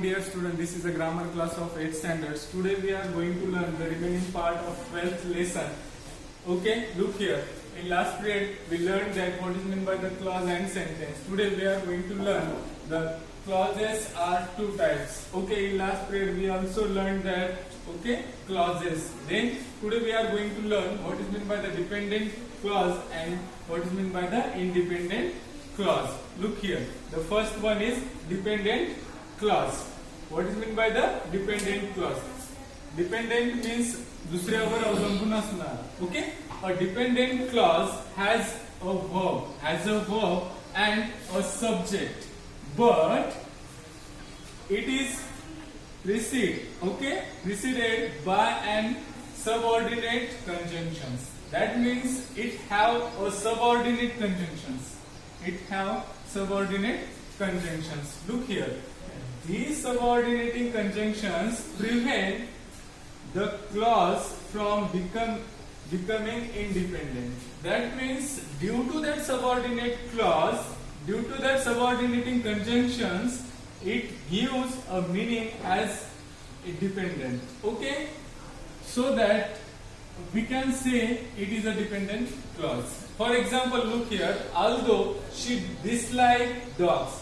dear student, this is a grammar class of 8th standards. Today we are going to learn the remaining part of 12th lesson. Okay, look here. In last period we learned that what is meant by the clause and sentence. Today we are going to learn the clauses are two types. Okay, in last period we also learned that clauses. Then today we are going to learn what is meant by the dependent clause and what is meant by the independent clause. Look here. The first one is dependent clause. What is meant by the dependent clause? Dependent means दुसऱ्यावर अवलंबून असणार. Okay? A dependent clause has a verb and a subject, but it is preceded by an subordinate conjunctions. That means it have a subordinate conjunctions. Look here. These subordinating conjunctions prevent the clause from becoming independent. That means due to that subordinating conjunctions, it gives a meaning as dependent. Okay? So that we can say it is a dependent clause. For example, look here. Although she disliked dogs.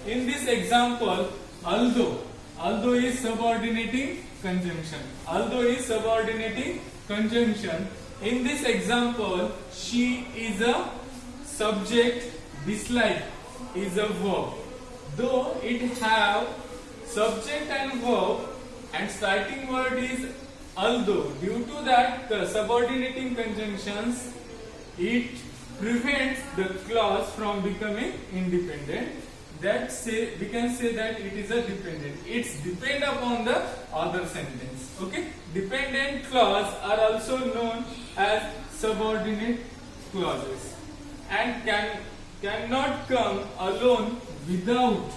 In this example, although is subordinating conjunction. In this example, she is a subject, dislike is a verb. Though it have subject and verb and starting word is although, due to that subordinating conjunctions, it prevents the clause from becoming independent. We can say that it is a dependent. It's depend upon the other sentence. Okay? Dependent clause are also known as subordinate clauses and cannot come alone without.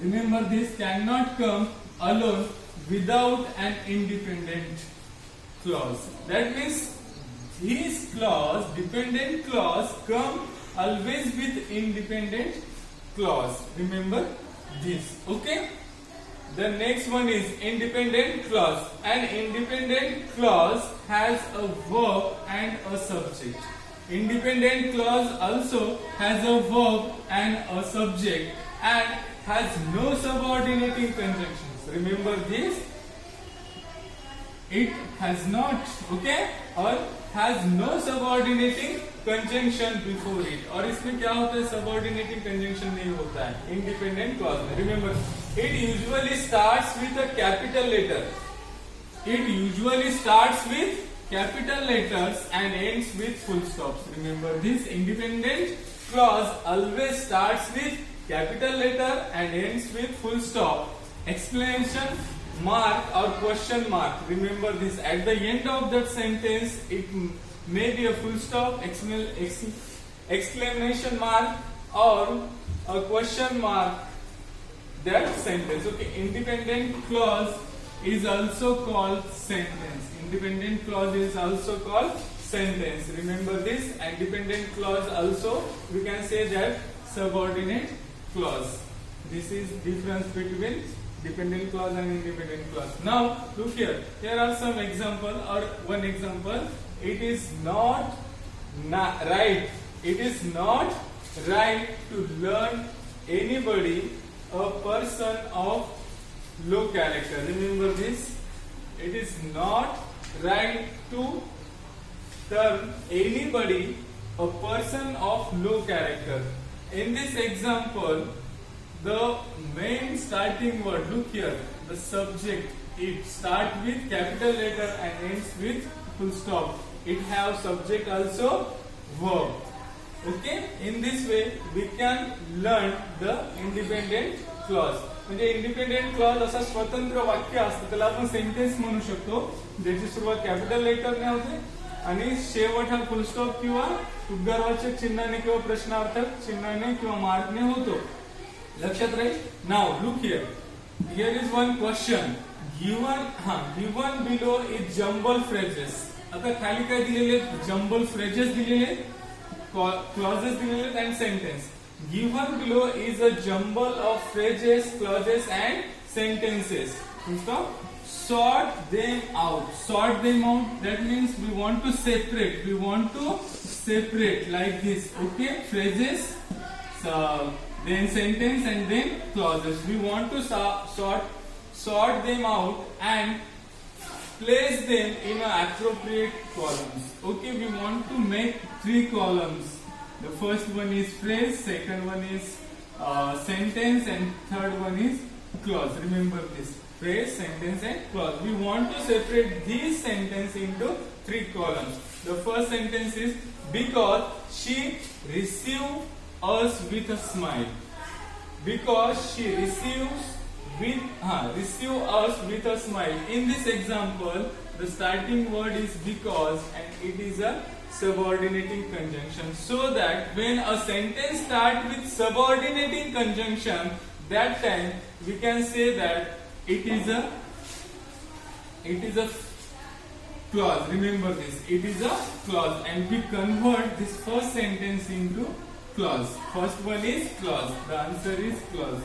Remember this, cannot come alone without an independent clause. That means this clause, dependent clause, come always with independent clause. Remember this. Okay? The next one is independent clause. An independent clause has a verb and a subject. Independent clause also has a verb and a subject and has no subordinating conjunctions. Remember this. It has not, or has no subordinating conjunction before it. और इसमें क्या होता है? Subordinating conjunction नहीं होता है independent clause में. Remember, it usually starts with a capital letter. And ends with full stops. Remember this, independent clause always starts with capital letter and ends with full stop. Exclamation mark or question mark. Remember this. At the end of that sentence, it may be a full stop, exclamation mark, or a question mark. That sentence. Okay. Independent clause is also called sentence. Remember this. And dependent clause also we can say that subordinate clause. This is difference between dependent clause and independent clause. Now look here. Here are some example or one example. It is not right to learn anybody a person of low character. Remember this. It is not right to term anybody a person of low character. In this example, the main starting word, look here, the subject, it starts with capital letter and ends with full stop. It have subject also verb. Okay? In this way, we can learn the independent clause. म्हणजे independent clause असा स्वतंत्र वाक्य असतं, त्याला आपण sentence म्हणू शकतो, ज्याची सुरुवात कॅपिटल लेटरने होते आणि शेवट हा फुल स्टॉप किंवा उद्गारवाचक चिन्हाने किंवा प्रश्नार्थक चिन्हाने किंवा मार्कने होतो. लक्षात राहील. Now look here is one question given below is jumble phrases. आता खाली काय दिलेले? जम्बल फ्रेजेस दिलेले, क्लॉजेस दिलेले and sentence. Given below is a jumble of phrases, clauses and sentences. Sort them out. Sort them out. That means we want to separate. We want to separate like this. Okay, phrases, then sentence, and then clauses. We want to sort them out and place them in appropriate columns. Okay, we want to make 3 columns. The first one is phrase, second one is sentence, and third one is clause. Remember this: phrase, sentence and clause. We want to separate these sentences into 3 columns. The first sentence is, because she received us with a smile. Because she receive us with a smile. In this example, the starting word is because and it is a subordinating conjunction. So that when a sentence starts with subordinating conjunction, that time we can say that it is a clause. Remember this, it is a clause, and we convert this first sentence into clause. First one is clause. The answer is clause.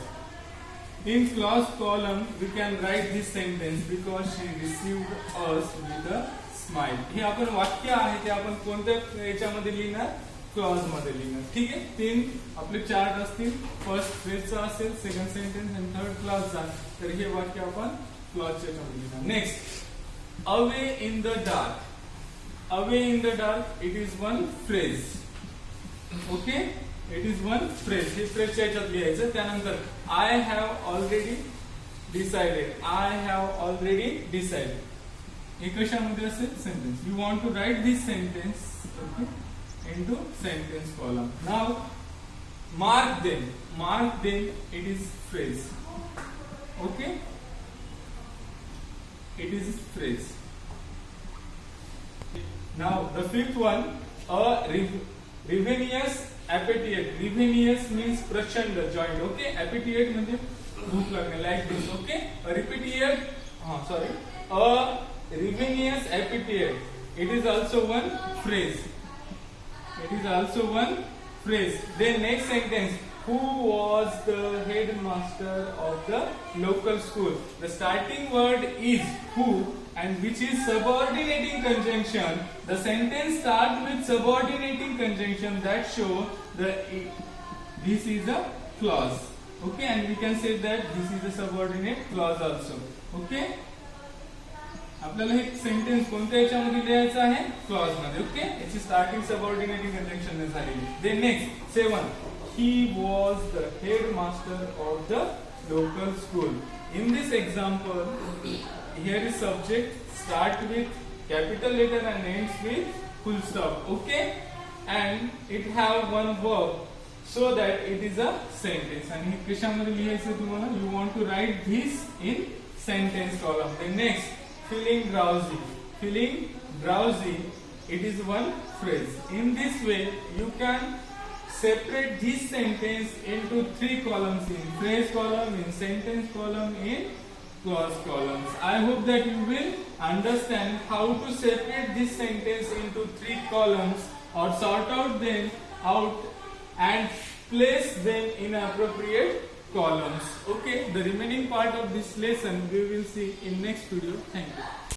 In clause column, we can write this sentence, because she received us with a smile. हे आपण वाक्य आहे ते आपण कोणत्या याच्यामध्ये लिहिणार? Clause मध्ये लिहिणार. ठीक आहे. 3 आपले चार्ट असतील. फर्स्ट फ्रेजचा असेल, सेकंड सेंटेन्स आणि थर्ड क्लॉजचा. तर हे वाक्य आपण क्लॉजच्या मध्ये लिहिणार. Next, away in the dark. Away in the dark, it is one phrase. Okay, it is one phrase. हे फ्रेजच्या याच्यात लिहायचं. त्यानंतर I have already decided. I have already decided. एक कशामध्ये असेल? Sentence. You want to write this sentence into sentence column. Now mark them. Mark them, it is phrase. Okay, it is phrase. Now the fifth one, a ravenous appetite. Ravenous means प्रचंड, joint. Okay, appetite म्हणजे भूक लागणे, like this. Okay, a repeated a ravenous appetite, it is also one phrase. It is also one phrase. Then next sentence, who was the headmaster of the local school? The starting word is who, and which is subordinating conjunction. The sentence starts with subordinating conjunction, that show this is a clause. Okay, and we can say that this is a subordinate clause also. Okay, आपल्याला हे sentence कोणत्या याच्यामध्ये लिहायचं आहे? Clause मध्ये. Okay, याची starting subordinating conjunction ने झालेली. Then next 7, he was the headmaster of the local school. In this example, here is subject start with capital letter and ends with full stop. Okay, and it have one verb, so that it is a sentence. आणि हे कशामध्ये लिहायचं तुम्हाला? You want to write this in sentence column. Then next, feeling drowsy. Feeling drowsy, it is one phrase. In this way, you can separate this sentence into 3 columns: in phrase column, in sentence column, in clause columns. I hope that you will understand how to separate this sentence into 3 columns, or sort out them out and place them in appropriate columns. Okay, the remaining part of this lesson we will see in next video. Thank you.